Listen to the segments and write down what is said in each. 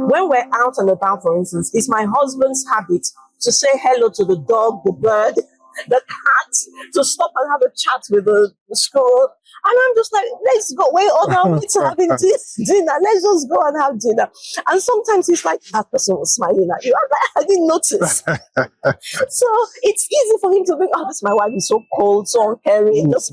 When we're out and about, for instance, it's my husband's habit to say hello to the dog, the bird, the cat, to stop and have a chat with the squirrel. And I'm just like, let's go. We're on our way to having dinner. Let's just go and have dinner. And sometimes it's like, that person was smiling at you. I'm like, I didn't notice. So it's easy for him to think, oh, this my wife is so cold, so uncaring, just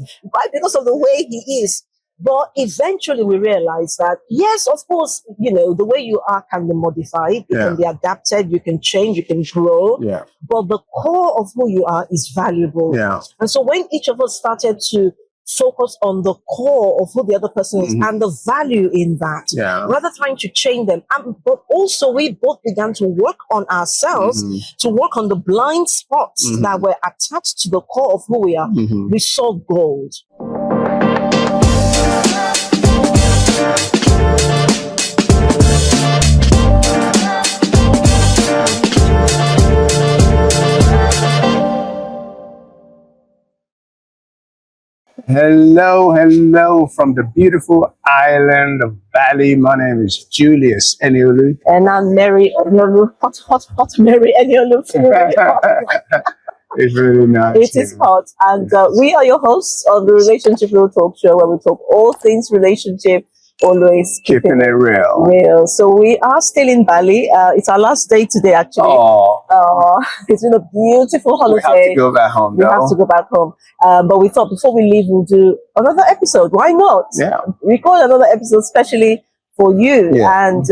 because of the way he is. But eventually we realize that, yes, of course, the way you are can be modified. You can be adapted. You can change. You can grow. Yeah. But the core of who you are is valuable. Yeah. And so when each of us started to focus on the core of who the other person is and the value in that, rather trying to change them, but also we both began to work on ourselves, to work on the blind spots that were attached to the core of who we are, we saw gold. Hello from the beautiful island of Bali. My name is Julius Eniolu. And I'm Mary Eniolu. Hot Mary Eniolu. It's really nice. It is hot. And we are your hosts on the Relationship Real Talk Show, where we talk all things relationship, always keeping it real. So we are still in Bali. It's our last day today, actually. It's been a beautiful holiday. We have to go back home. We have to go back home. But we thought before we leave, we'll do another episode. Why not? Yeah. Record another episode, especially for you. Yeah. And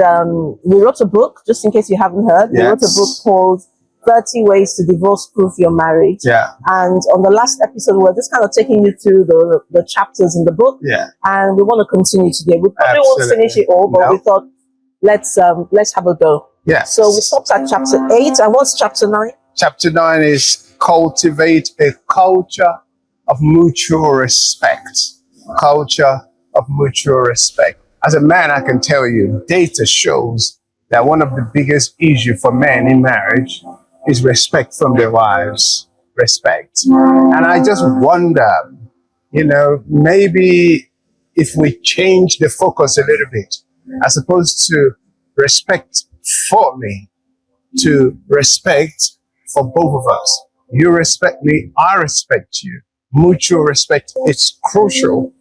we wrote a book, just in case you haven't heard. We wrote a book called 30 Ways to Divorce-Proof Your Marriage. Yeah. And on the last episode, we're just kind of taking you through the chapters in the book. Yeah. And we want to continue today. We probably won't finish it all, but we thought, let's have a go. Yeah. So we stopped at chapter 8. And what's chapter 9? Chapter 9 is cultivate a culture of mutual respect. Culture of mutual respect. As a man, I can tell you, data shows that one of the biggest issues for men in marriage is respect from their wives. Respect. And I just wonder, maybe if we change the focus a little bit, as opposed to respect for me, to respect for both of us. You respect me, I respect you. Mutual respect is crucial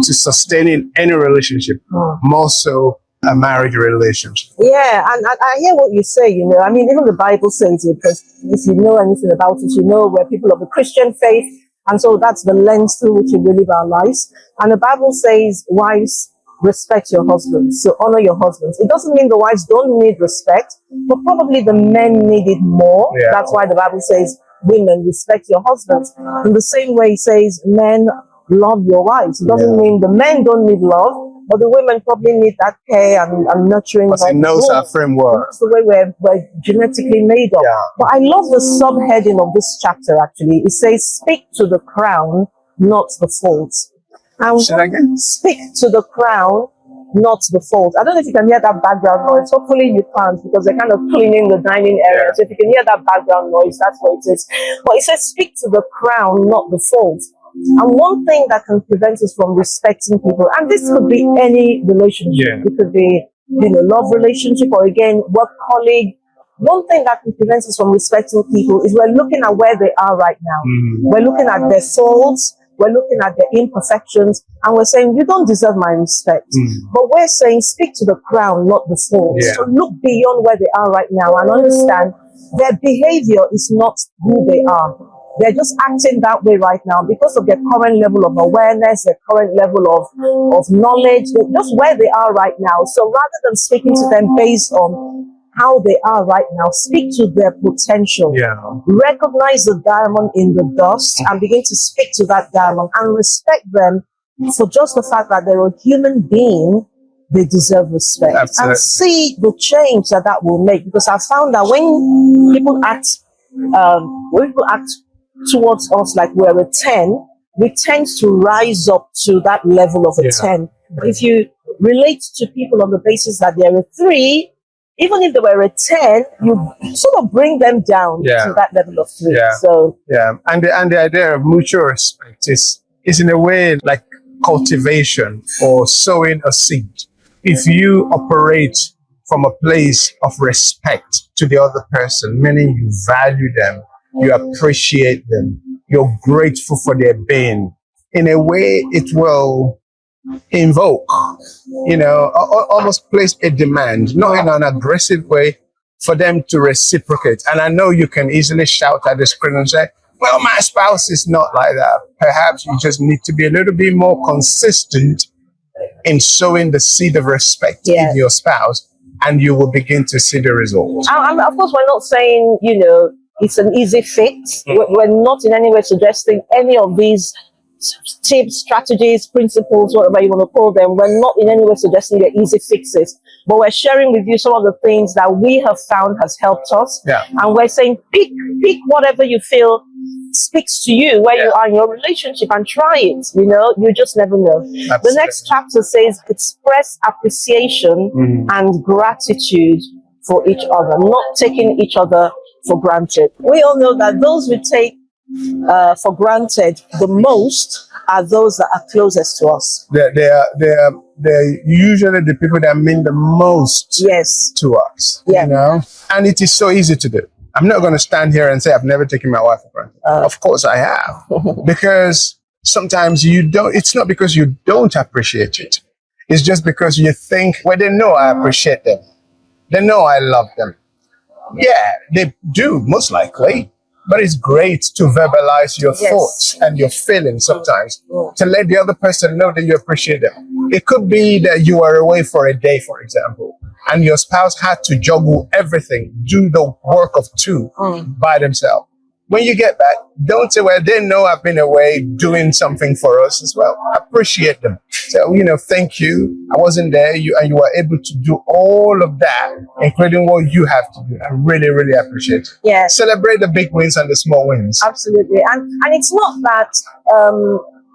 to sustaining any relationship, more so a marriage relationship. Yeah, and I hear what you say, even the Bible says it, because if you know anything about it, we're people of the Christian faith, and so that's the lens through which we live our lives. And the Bible says, wives, respect your husbands, so honor your husbands. It doesn't mean the wives don't need respect, but probably the men need it more. Yeah. That's why the Bible says, women, respect your husbands. In the same way, it says, men, love your wives. It doesn't mean the men don't need love, but the women probably need that care and nurturing. Because it knows our framework. That's the way we're genetically made of. Yeah. But I love the subheading of this chapter, actually. It says, speak to the crown, not the faults. And say that again? Speak to the crown, not the fault. I don't know if you can hear that background noise. Hopefully you can't, because they're kind of cleaning the dining area. Yeah. So if you can hear that background noise, that's what it is. But it says, speak to the crown, not the fault. And one thing that can prevent us from respecting people, and this could be any relationship, it could be, love relationship, or again, work colleague. One thing that can prevent us from respecting people is we're looking at where they are right now. We're looking at their faults, we're looking at their imperfections, and we're saying, you don't deserve my respect. But we're saying, speak to the crown, not the faults. Yeah. So look beyond where they are right now and understand their behavior is not who they are. They're just acting that way right now because of their current level of awareness, their current level of knowledge, just where they are right now. So rather than speaking to them based on how they are right now, speak to their potential. Yeah. Recognize the diamond in the dust and begin to speak to that diamond and respect them for just the fact that they're a human being. They deserve respect. Absolutely. And see the change that will make. Because I found that when people act towards us like we're a 10, we tend to rise up to that level of a 10. But if you relate to people on the basis that they're a 3, even if they were a 10, you sort of bring them down to that level of 3. Yeah. So and the idea of mutual respect is in a way like cultivation or sowing a seed. If you operate from a place of respect to the other person, meaning you value them, you appreciate them, you're grateful for their being. In a way, it will invoke, almost place a demand, not in an aggressive way, for them to reciprocate. And I know you can easily shout at the screen and say, well, my spouse is not like that. Perhaps you just need to be a little bit more consistent in sowing the seed of respect in your spouse, and you will begin to see the results. Of course, we're not saying, it's an easy fix. We're not in any way suggesting any of these tips, strategies, principles, whatever you want to call them. We're not in any way suggesting they're easy fixes, but we're sharing with you some of the things that we have found has helped us. Yeah. And we're saying pick whatever you feel speaks to you, where you are in your relationship, and try it. You just never know. Absolutely. The next chapter says express appreciation and gratitude for each other, not taking each other for granted. We all know that those we take for granted the most are those that are closest to us. They're usually the people that mean the most to us. And it is so easy to do. I'm not going to stand here and say I've never taken my wife for granted. Of course I have. Because sometimes you don't, it's not because you don't appreciate it. It's just because you think, well, they know I appreciate them. They know I love them. Yeah, they do, most likely. But it's great to verbalize your thoughts and your feelings sometimes, to let the other person know that you appreciate them. It could be that you are away for a day, for example, and your spouse had to juggle everything, do the work of two by themselves. When you get back, don't say, well, they know I've been away doing something for us as well. Appreciate them. So, thank you. I wasn't there. You were able to do all of that, including what you have to do. I really, really appreciate it. Yeah. Celebrate the big wins and the small wins. Absolutely. And it's not that,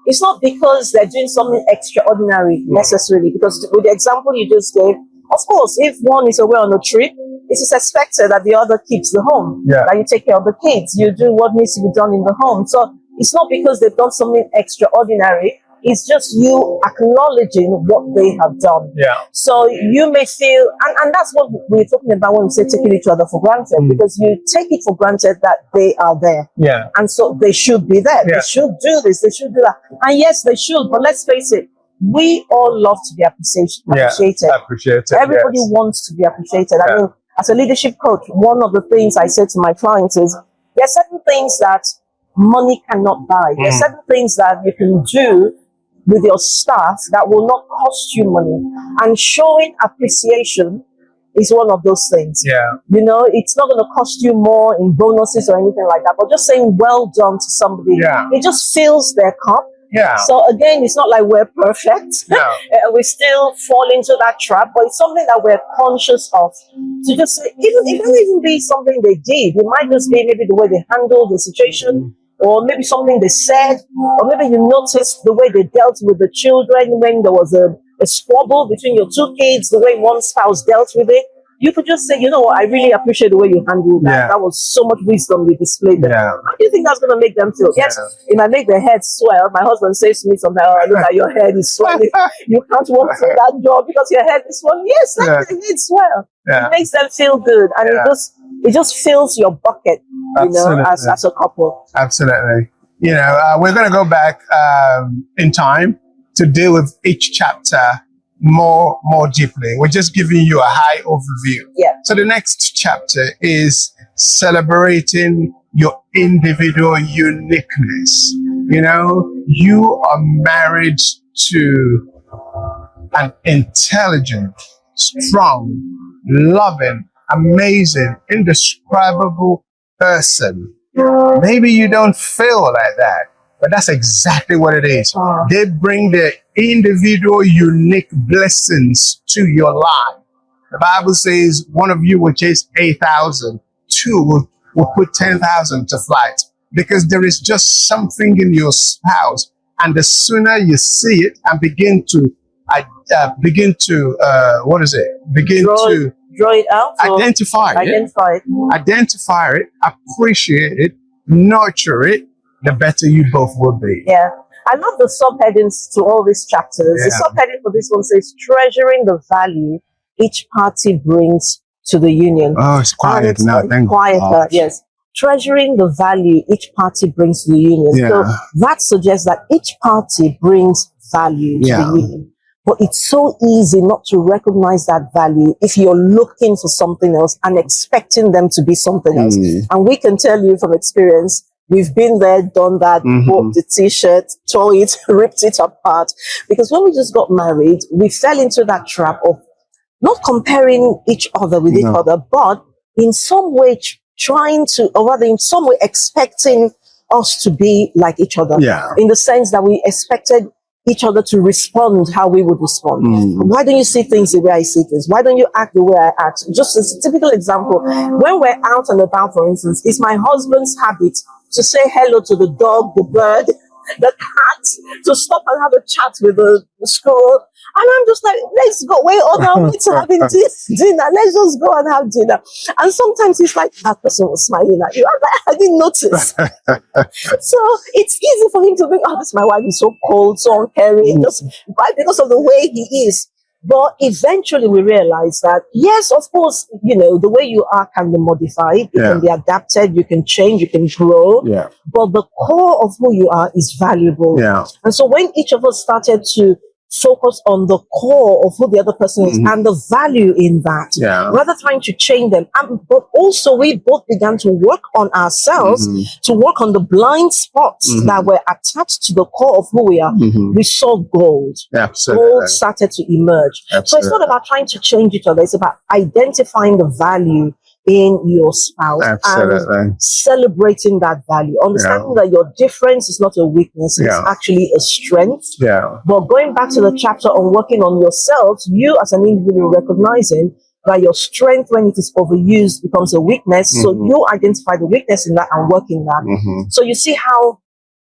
it's not because they're doing something extraordinary necessarily, because with the example you just gave, of course, if one is away on a trip, it is expected that the other keeps the home, that you take care of the kids, you do what needs to be done in the home. So it's not because they've done something extraordinary, it's just you acknowledging what they have done. Yeah. So you may feel, and that's what we're talking about when we say taking each other for granted, because you take it for granted that they are there. Yeah. And so they should be there. They should do this, they should do that. And yes, they should, but let's face it, we all love to be appreciated. Everybody wants to be appreciated. I mean, as a leadership coach, one of the things I say to my clients is, there are certain things that money cannot buy. There are certain things that you can do with your staff that will not cost you money. And showing appreciation is one of those things. Yeah. It's not going to cost you more in bonuses or anything like that, but just saying well done to somebody, it just fills their cup. Yeah. So again, it's not like we're perfect. No. We still fall into that trap, but it's something that we're conscious of. To just say, it might even be something they did. It might just be maybe the way they handled the situation, or maybe something they said, or maybe you noticed the way they dealt with the children when there was a squabble between your two kids, the way one spouse dealt with it. You could just say, I really appreciate the way you handled that. Yeah. That was so much wisdom you displayed there. Yeah. How do you think that's going to make them feel? Yes, it might make their head swell. My husband says to me sometimes, oh, look at your head is swelling. You can't walk through that door because your head is swelling. Yes, let the head swell. It makes them feel good. And it just fills your bucket, as a couple. Absolutely. We're going to go back in time to deal with each chapter more deeply. We're just giving you a high overview. Yeah. So the next chapter is celebrating your individual uniqueness. You are married to an intelligent, strong, loving, amazing, indescribable person. Maybe you don't feel like that, but that's exactly what it is. They bring their individual, unique blessings to your life. The Bible says one of you will chase 8,000, two will put 10,000 to flight, because there is just something in your spouse. And the sooner you see it and begin to Draw it out. Identify it, appreciate it, nurture it, the better you both will be. Yeah. I love the subheadings to all these chapters. The subheading for this one says treasuring the value each party brings to the union. Oh, it's quiet And, now. Thank quieter, God. yes. Treasuring the value each party brings to the union. Yeah. So that suggests that each party brings value to Yeah. the union. But it's so easy not to recognize that value if you're looking for something else and expecting them to be something else. And we can tell you from experience, we've been there, done that, bought the t-shirt, tore it, ripped it apart. Because when we just got married, we fell into that trap of not comparing each other with each other, but in some way trying to, or rather in some way expecting us to be like each other. Yeah. In the sense that we expected each other to respond how we would respond. Why don't you see things the way I see things? Why don't you act the way I act? Just as a typical example, when we're out and about, for instance, it's my husband's habit to say hello to the dog, the bird, the cat, to stop and have a chat with the squirrel. And I'm just like, let's go. We're on our way to having dinner. Let's just go and have dinner. And sometimes it's like, that person was smiling at you. I'm like, I didn't notice. So it's easy for him to think, oh, this my wife is so cold, so uncaring, just because of the way he is. But eventually we realize that, yes, of course, the way you are can be modified, it can be adapted, you can change, you can grow. Yeah. But the core of who you are is valuable. Yeah. And so when each of us started to focus on the core of who the other person is and the value in that, rather trying to change them, but also we both began to work on ourselves, to work on the blind spots that were attached to the core of who we are. We saw gold. Absolutely. Gold started to emerge. Absolutely. So it's not about trying to change each other, it's about identifying the value in your spouse and celebrating that value, understanding that your difference is not a weakness, it's actually a strength. But going back to the chapter on working on yourself, you as an individual recognizing that your strength, when it is overused, becomes a weakness. So you identify the weakness in that and work in that. So you see how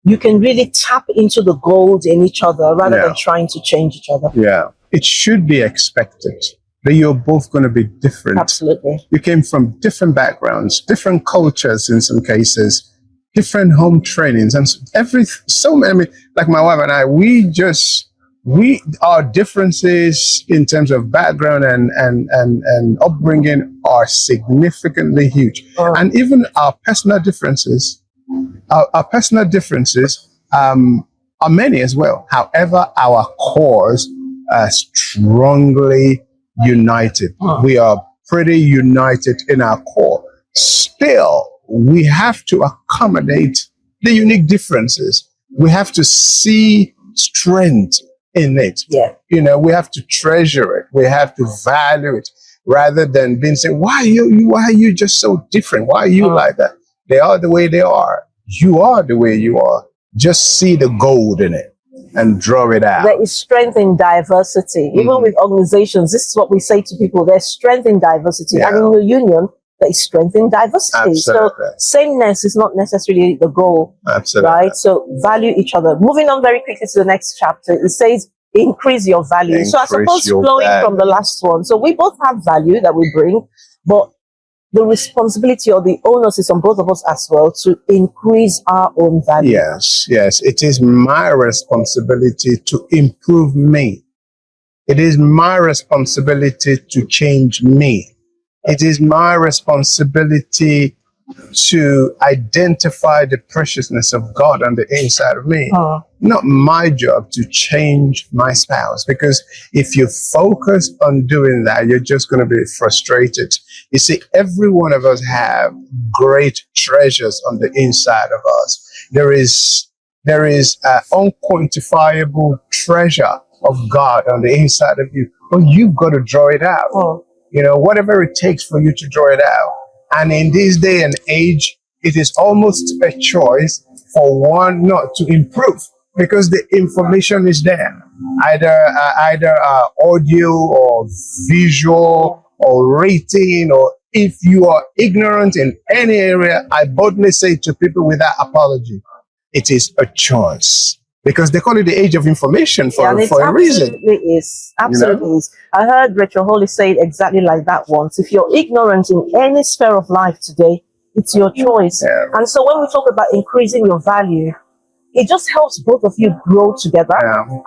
you can really tap into the gold in each other rather than trying to change each other. Yeah. It should be expected that you're both going to be different. Absolutely. You came from different backgrounds, different cultures in some cases, different home trainings, and so many, like my wife and I, our differences in terms of background and upbringing are significantly huge. And even our personal differences, are many as well. However, our cores are strongly united. We are pretty united in our core. Still, we have to accommodate the unique differences. We have to see strength in it. We have to treasure it. We have to value it rather than being saying, why are you just so different? Why are you like that? They are the way they are. You are the way you are. Just see the gold in it and draw it out. There is strength in diversity. Even with organizations, this is what we say to people, there's strength in diversity. And in your union, there is strength in diversity. Absolutely. So sameness is not necessarily the goal. Absolutely. Right? So value each other. Moving on very quickly to the next chapter, it says, increase your value. So I suppose flowing from the last one. So we both have value that we bring, but the responsibility or the onus is on both of us as well to increase our own value. Yes. It is my responsibility to improve me. It is my responsibility to change me. It is my responsibility to identify the preciousness of God on the inside of me. Not my job to change my spouse, because if you focus on doing that, you're just going to be frustrated. You see, every one of us have great treasures on the inside of us. There is an unquantifiable treasure of God on the inside of you, but you've got to draw it out. Whatever it takes for you to draw it out. And in this day and age, it is almost a choice for one not to improve, because the information is there, either audio or visual or rating, or if you are ignorant in any area, I boldly say to people without apology, it is a choice. Because they call it the age of information for a reason. Absolutely is. I heard Rachel Holly say it exactly like that once. If you're ignorant in any sphere of life today, it's your choice. And so when we talk about increasing your value, it just helps both of you grow together.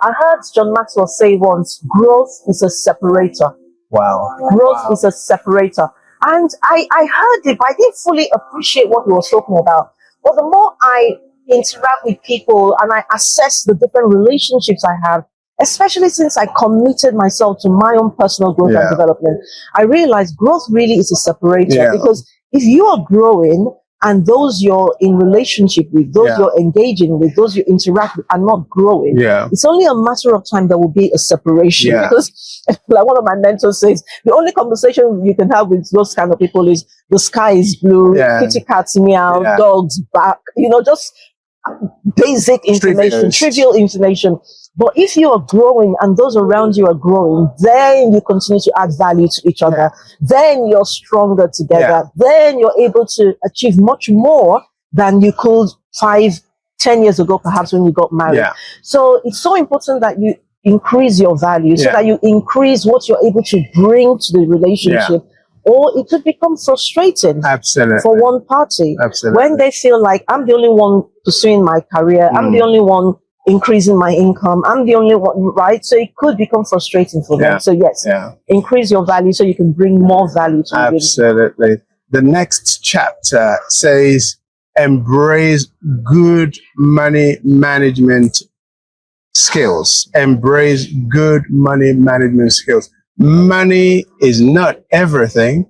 I heard John Maxwell say once, growth is a separator. Wow. Growth is a separator. And I heard it, but I didn't fully appreciate what he was talking about. But the more I interact with people and I assess the different relationships I have, especially since I committed myself to my own personal growth and development, I realized growth really is a separator. Because if you are growing and those you're in relationship with, those you're engaging with, those you interact with are not growing, it's only a matter of time there will be a separation. Because like one of my mentors says, the only conversation you can have with those kind of people is the sky is blue, kitty cats meow, dogs bark, just basic information, trivial information. But if you are growing and those around you are growing, then you continue to add value to each other. Then you're stronger together. Then you're able to achieve much more than you could 5-10 years ago, perhaps when you got married. So it's so important that you increase your value so that you increase what you're able to bring to the relationship. Or it could become frustrating for one party. When they feel like I'm the only one pursuing my career, I'm the only one increasing my income, I'm the only one, right? So it could become frustrating for them. So yes, increase your value so you can bring more value to Absolutely. The next chapter says, embrace good money management skills. Embrace good money management skills. Money is not everything,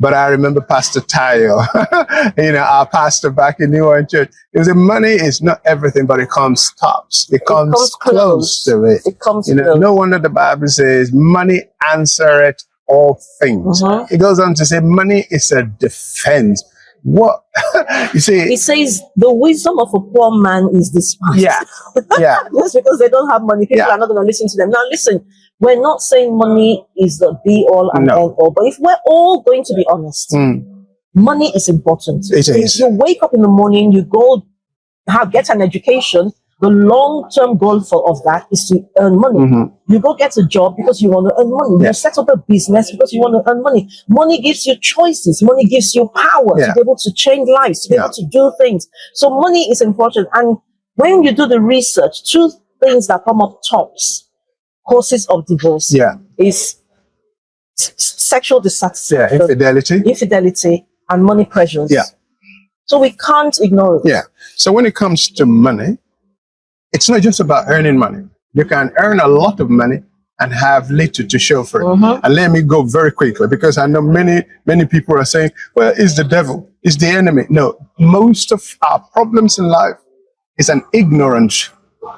but I remember Pastor Tayo, our pastor back in New Orleans Church. He was saying, money is not everything, but it comes tops. It comes close to it. It comes close. No wonder the Bible says, money answereth all things. It goes on to say, money is a defense. What you see? It says the wisdom of a poor man is despised. Just because they don't have money, people are not going to listen to them. Now, listen. We're not saying money is the be all and end all, but if we're all going to be honest, money is important. It is. If you wake up in the morning, you go get an education, the long-term goal of that is to earn money. You go get a job because you want to earn money. You set up a business because you want to earn money. Money gives you choices. Money gives you power to be able to change lives, to be able to do things. So money is important. And when you do the research, two things that come up tops causes of divorce is sexual dissatisfaction, infidelity, and money pressures. So we can't ignore it. So when it comes to money, it's not just about earning money. You can earn a lot of money and have little to show for it. And let me go very quickly, because I know many people are saying, well, it's the devil, it's the enemy. No, most of our problems in life is an ignorance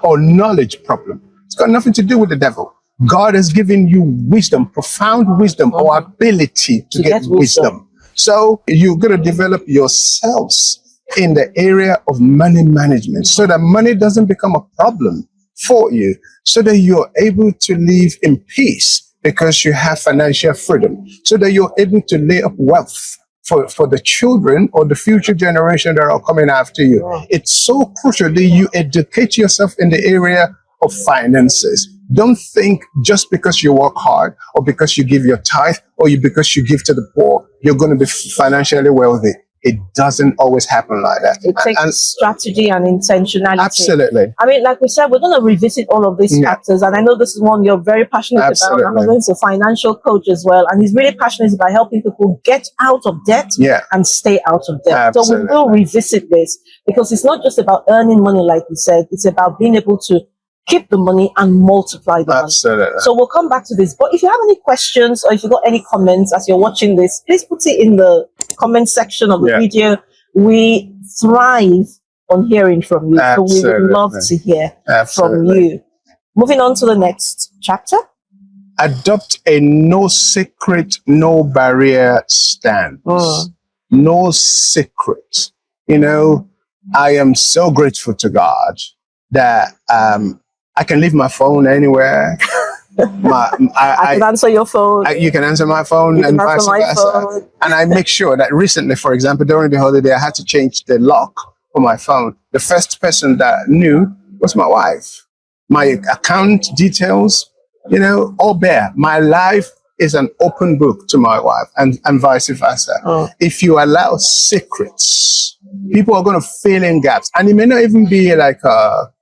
or knowledge problem. It's got nothing to do with the devil. God has given you wisdom, profound wisdom, or ability to get wisdom. So you're going to develop yourselves in the area of money management so that money doesn't become a problem for you, so that you're able to live in peace because you have financial freedom, so that you're able to lay up wealth for the children or the future generation that are coming after you. It's so crucial that you educate yourself in the area of finances. Don't think just because you work hard or because you give your tithe or because you give to the poor, you're going to be financially wealthy. It doesn't always happen like that. It takes strategy and intentionality. Absolutely. I mean, like we said, we're going to revisit all of these factors. And I know this is one you're very passionate about. My husband's a financial coach as well. And he's really passionate about helping people get out of debt and stay out of debt. Absolutely. So we will revisit this, because it's not just about earning money, like you said. It's about being able to keep the money and multiply the money. So we'll come back to this. But if you have any questions or if you've got any comments as you're watching this, please put it in the comment section of the video. We thrive on hearing from you. So we would love to hear from you. Moving on to the next chapter. Adopt a no secret, no barrier stance. No secret. I am so grateful to God that I can leave my phone anywhere. I can answer your phone. You can answer my phone and vice versa. And I make sure that recently, for example, during the holiday, I had to change the lock for my phone. The first person that knew was my wife. My account details, all bare. My life is an open book to my wife and vice versa. If you allow secrets, people are going to fill in gaps. And it may not even be like a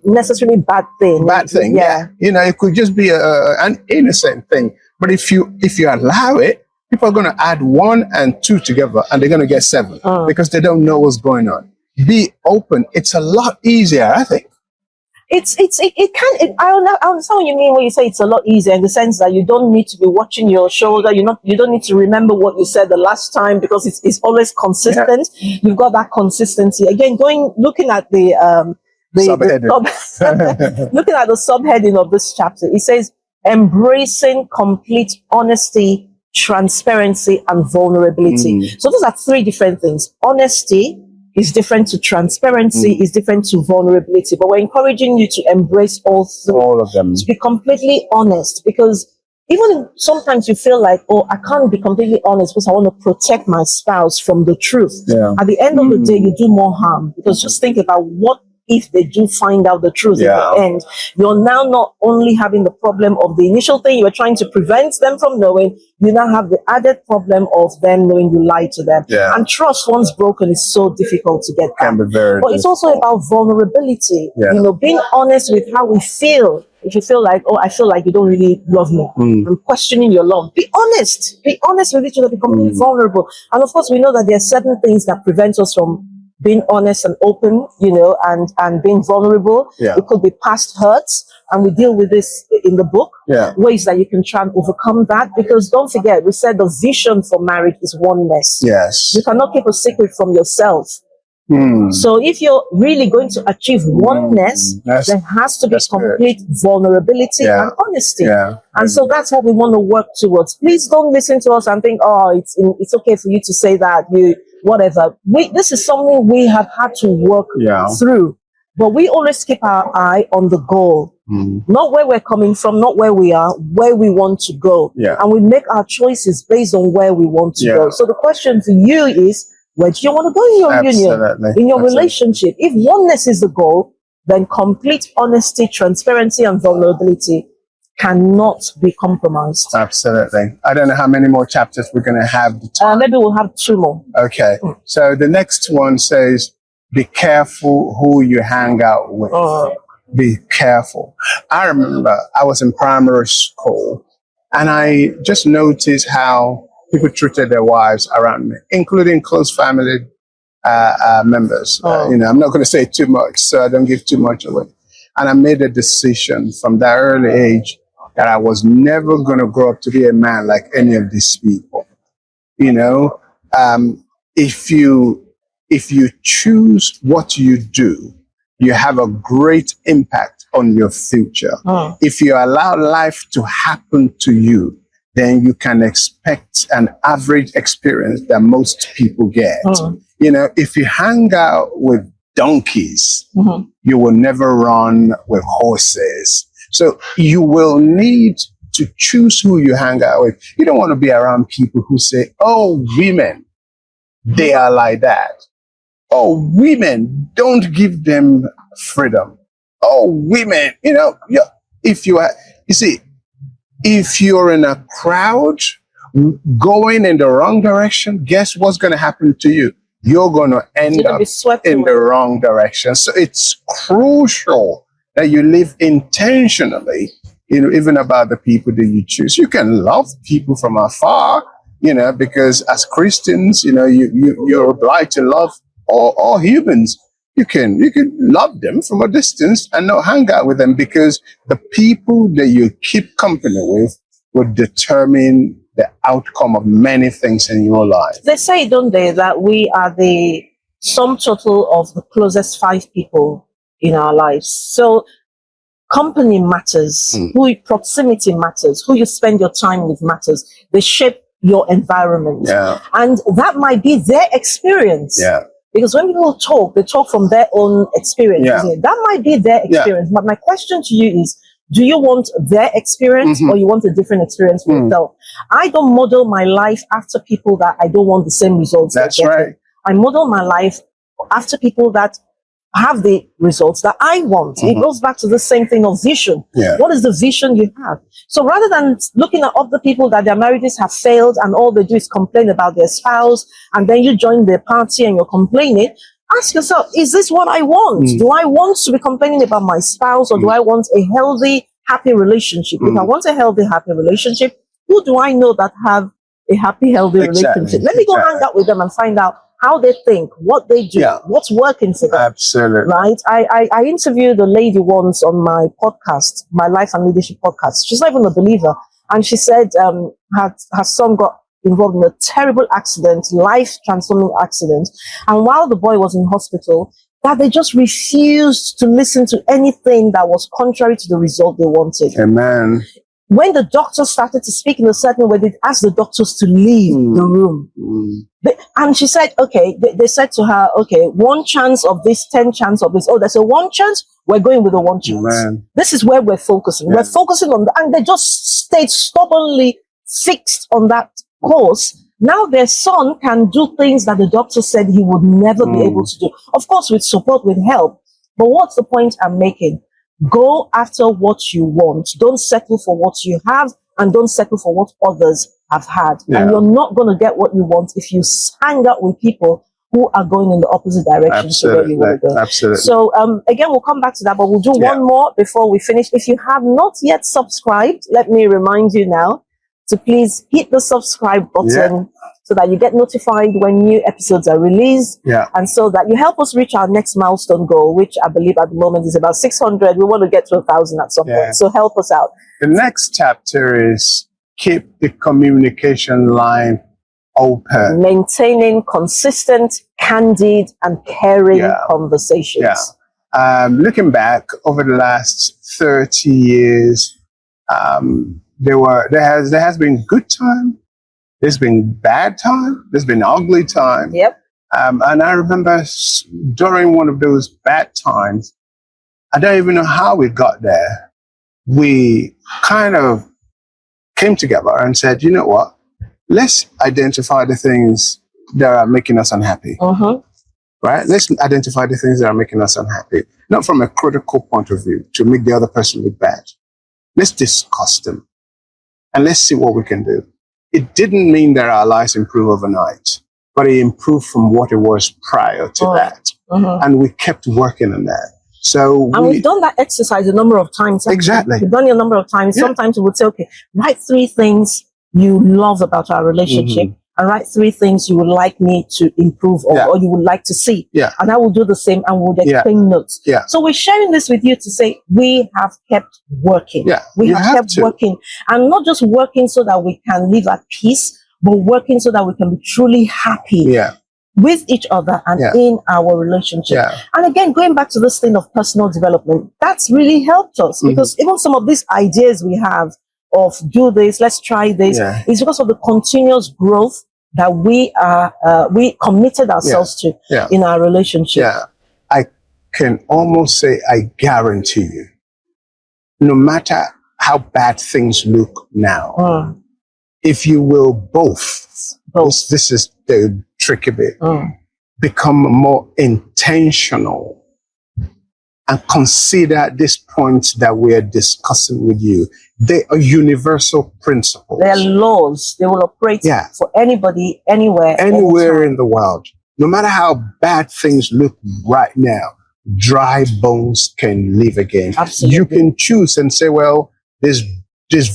necessarily bad thing. It could just be an innocent thing. But if you allow it, people are going to add 1 and 2 together, and they're going to get 7 because they don't know what's going on. Be open. It's a lot easier, I think. I understand what you mean when you say it's a lot easier, in the sense that you don't need to be watching your shoulder. You don't need to remember what you said the last time, because it's always consistent. Yeah. You've got that consistency. Again, looking at looking at the subheading of this chapter, it says embracing complete honesty, transparency, and vulnerability. So those are 3 different things. Honesty is different to transparency, is different to vulnerability. But we're encouraging you to embrace all of them. To be completely honest, because even sometimes you feel like, oh, I can't be completely honest because I want to protect my spouse from the truth. Yeah. At the end of the day, you do more harm, because just think about what if they do find out the truth at the end. You're now not only having the problem of the initial thing you were trying to prevent them from knowing, you now have the added problem of them knowing you lied to them. Yeah. And trust, once broken, is so difficult to get back. But it's also about vulnerability. Yeah. Being honest with how we feel. If you feel like, oh, I feel like you don't really love me, I'm questioning your love. Be honest. Be honest with each other. Be completely vulnerable. And of course, we know that there are certain things that prevent us from being honest and open, and being vulnerable. Yeah. It could be past hurts, and we deal with this in the book. Yeah. Ways that you can try and overcome that, because don't forget, we said the vision for marriage is oneness. Yes. You cannot keep a secret from yourself. So if you're really going to achieve oneness, there has to be complete vulnerability and honesty. Yeah. And so that's what we want to work towards. Please don't listen to us and think, oh, it's okay for you to say that, whatever. This is something we have had to work through. But we always keep our eye on the goal. Not where we're coming from, not where we are, where we want to go. Yeah. And we make our choices based on where we want to go. So the question for you is, where do you want to go in your union, in your relationship? If oneness is the goal, then complete honesty, transparency, and vulnerability cannot be compromised. Absolutely. I don't know how many more chapters we're going to have. Maybe we'll have 2 more. Okay. So the next one says, be careful who you hang out with. Be careful. I remember I was in primary school, and I just noticed how people treated their wives around me, including close family members. I'm not going to say too much, so I don't give too much away. And I made a decision from that early age that I was never going to grow up to be a man like any of these people. If you choose what you do, you have a great impact on your future. If you allow life to happen to you, then you can expect an average experience that most people get. If you hang out with donkeys, you will never run with horses. So you will need to choose who you hang out with. You don't want to be around people who say, oh, women, they are like that. Oh, women, don't give them freedom. Oh, women, if you're in a crowd going in the wrong direction, guess what's going to happen to you? You're going to end up in the wrong direction. So it's crucial that you live intentionally, even about the people that you choose. You can love people from afar, because as Christians, you're obliged to love all humans. You can love them from a distance and not hang out with them, because the people that you keep company with will determine the outcome of many things in your life. They say, don't they, that we are the sum total of the closest 5 people in our lives. So company matters, proximity matters, who you spend your time with matters. They shape your environment. Yeah. And that might be their experience. Yeah. Because when people talk, they talk from their own experience. Yeah. That might be their experience. Yeah. But my question to you is, do you want their experience or you want a different experience for yourself? I don't model my life after people that I don't want the same results. That's right. I model my life after people that have the results that I want. It goes back to the same thing of vision. Yeah. What is the vision you have? So rather than looking at other people that their marriages have failed and all they do is complain about their spouse, and then you join their party and you're complaining, ask yourself, is this what I want? Do I want to be complaining about my spouse, or do I want a healthy, happy relationship? If I want a healthy, happy relationship, who do I know that have a happy, healthy Exactly, relationship? Let me go hang exactly. out with them and find out how they think, what they do, Yeah. what's working for them. Absolutely. Right? I interviewed a lady once on my podcast, my Life and Leadership podcast. She's not even a believer. And she said her son got involved in a terrible accident, life-transforming accident. And while the boy was in hospital, that they just refused to listen to anything that was contrary to the result they wanted. Amen. When the doctor started to speak in a certain way, they asked the doctors to leave the room. And she said, okay, they said to her, okay, 1 chance of this, 10 chance of this. Oh, there's a 1 chance, we're going with the 1 chance. Amen. This is where we're focusing. Yeah. We're focusing on that. And they just stayed stubbornly fixed on that course. Now their son can do things that the doctor said he would never be able to do. Of course, with support, with help. But what's the point I'm making? Go after what you want. Don't settle for what you have, and don't settle for what others have had. Yeah. And you're not going to get what you want if you hang out with people who are going in the opposite direction to where you want to go. Absolutely. So again, we'll come back to that, but we'll do one more before we finish. If you have not yet subscribed, let me remind you now to please hit the subscribe button so that you get notified when new episodes are released. Yeah. And so that you help us reach our next milestone goal, which I believe at the moment is about 600. We want to get to 1,000 at some point. So help us out. The next chapter is keep the communication line open. Maintaining consistent, candid, and caring conversations. Looking back over the last 30 years, there has been good time, there's been bad time, there's been ugly time. Yep. And I remember during one of those bad times, I don't even know how we got there. We kind of came together and said, you know what? Let's identify the things that are making us unhappy. Right? Let's identify the things that are making us unhappy. Not from a critical point of view to make the other person look bad. Let's discuss them and let's see what we can do. It didn't mean that our lives improved overnight, but it improved from what it was prior to that. And we kept working on that. So we've done that exercise a number of times. Exactly. We've done it a number of times. Sometimes we would say, okay, write 3 things you love about our relationship and write 3 things you would like me to improve or you would like to see. And I will do the same and we'll explain notes. So we're sharing this with you to say we have kept working. We have kept working, and not just working so that we can live at peace, but working so that we can be truly happy with each other and in our relationship. And again, going back to this thing of personal development, that's really helped us because even some of these ideas we have of do this, let's try this, is because of the continuous growth that we committed ourselves to in our relationship. I can almost say, I guarantee you, no matter how bad things look now, if you will both. This is the tricky bit, become more intentional and consider these points that we are discussing with you. They are universal principles. They are laws. They will operate for anybody, anywhere in the world. No matter how bad things look right now, dry bones can live again. Absolutely. You can choose and say, well, this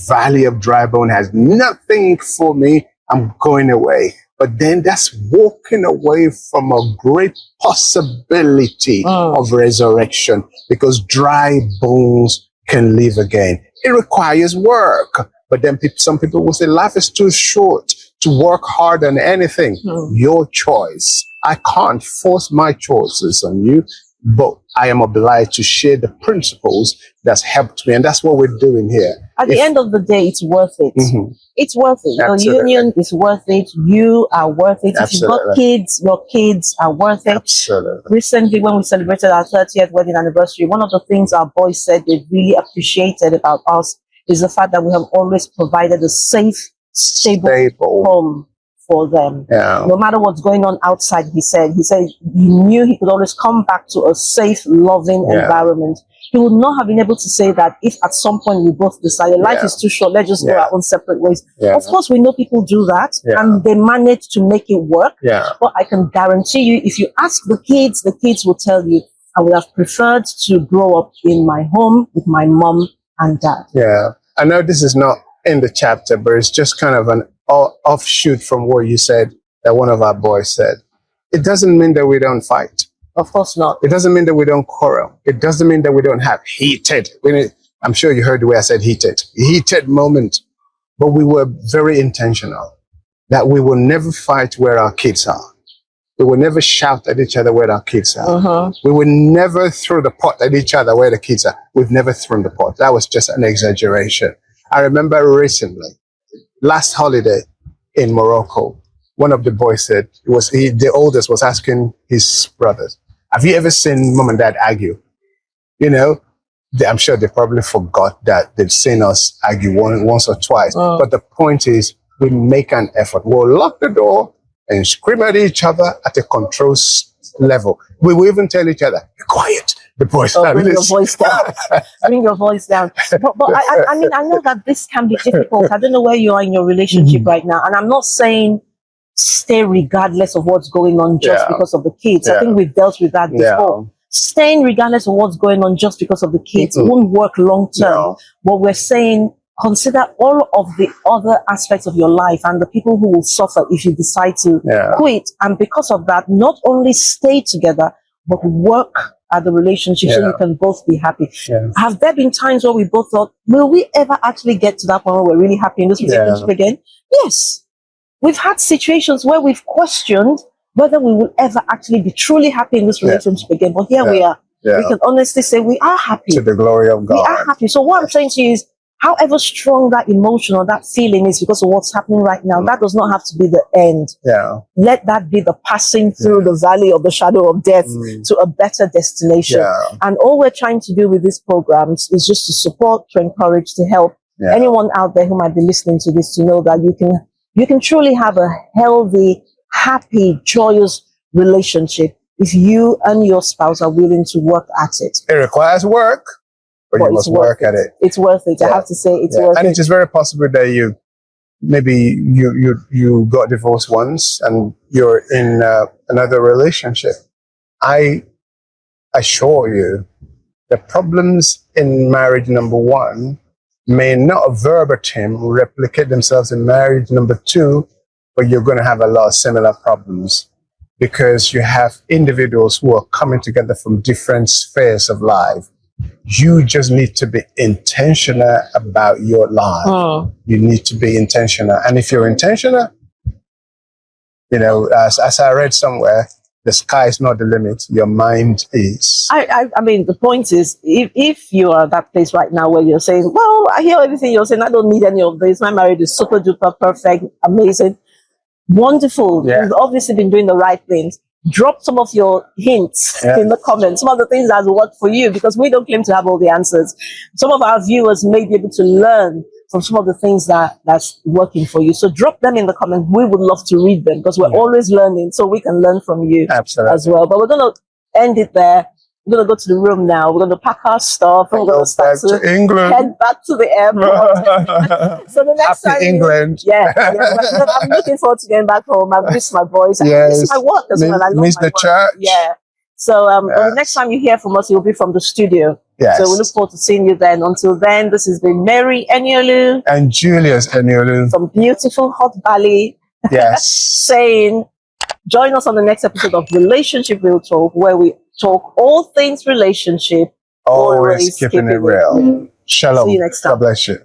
valley of dry bone has nothing for me. I'm going away. But then that's walking away from a great possibility of resurrection, because dry bones can live again. It requires work. But then some people will say life is too short to work hard on anything. Your choice. I can't force my choices on you, but I am obliged to share the principles that's helped me. And that's what we're doing here. At the end of the day, it's worth it. It's worth it. Absolutely. Your union is worth it. You are worth it. Absolutely. If you've got kids, your kids are worth it. Absolutely. Recently, when we celebrated our 30th wedding anniversary, one of the things our boys said they really appreciated about us is the fact that we have always provided a safe, stable home for them. No matter what's going on outside, he said he knew he could always come back to a safe, loving environment. He would not have been able to say that if at some point we both decided life is too short, let's just go our own separate ways. Of course, we know people do that and they manage to make it work. But I can guarantee you, if you ask the kids will tell you, I would have preferred to grow up in my home with my mom and dad. I know this is not in the chapter, but it's just kind of an offshoot from what you said that one of our boys said. It doesn't mean that we don't fight. Of course not. It doesn't mean that we don't quarrel. It doesn't mean that we don't have heated. I'm sure you heard the way I said heated moment. But we were very intentional that we will never fight where our kids are. We will never shout at each other where our kids are. We will never throw the pot at each other where the kids are. We've never thrown the pot. That was just an exaggeration. I remember recently, last holiday in Morocco, one of the boys said, the oldest was asking his brothers, have you ever seen mom and dad argue? You know, I'm sure they probably forgot that they've seen us argue once or twice. But the point is, we make an effort. We'll lock the door and scream at each other at a control level. We will even tell each other, be quiet. The boys bring your voice down. Bring your voice down. But I mean, I know that this can be difficult. I don't know where you are in your relationship right now. And I'm not saying stay regardless of what's going on just because of the kids. I think we've dealt with that before. Staying regardless of what's going on just because of the kids won't work long term. What we're saying, consider all of the other aspects of your life and the people who will suffer if you decide to quit. And because of that, not only stay together, but work at the relationship so you can both be happy. Have there been times where we both thought, will we ever actually get to that point where we're really happy in this relationship again? Yes. We've had situations where we've questioned whether we will ever actually be truly happy in this relationship again. But here we are. We can honestly say we are happy. To the glory of God. We are happy. So what I'm saying to you is, however strong that emotion or that feeling is because of what's happening right now, that does not have to be the end. Let that be the passing through the valley of the shadow of death to a better destination. And all we're trying to do with these programs is just to support, to encourage, to help anyone out there who might be listening to this to know that you can truly have a healthy, happy, joyous relationship if you and your spouse are willing to work at it. It requires work. But you must work at it. It's worth it. I have to say it's worth it. And it is very possible that you got divorced once and you're in another relationship. I assure you, the problems in marriage number one may not verbatim replicate themselves in marriage number two, but you're going to have a lot of similar problems because you have individuals who are coming together from different spheres of life. You just need to be intentional about your life. You need to be intentional. And if you're intentional, you know, as I read somewhere, the sky is not the limit. Your mind is. I mean, the point is, if you are at that place right now where you're saying, well, I hear everything you're saying, I don't need any of this. My marriage is super duper perfect, amazing, wonderful. You've obviously been doing the right things. Drop some of your hints in the comments, some of the things that work for you, because we don't claim to have all the answers. Some of our viewers may be able to learn from some of the things that's working for you. So drop them in the comments. We would love to read them because we're always learning, so we can learn from you as well. But we're going to end it there. We're going to go to the room now. We're going to pack our stuff and we're going to start to England. Head back to the airport. So the next time, England. I'm looking forward to getting back home. I've missed my boys. I miss my work as well. I miss the church. So the next time you hear from us, it will be from the studio. So we look forward to seeing you then. Until then, this has been Mary Eniolu and Julius Eniolu from beautiful Hot Valley. Saying, join us on the next episode of Relationship Real Talk, where we talk all things relationship, always keeping it real. Shalom. See you next time. God bless you.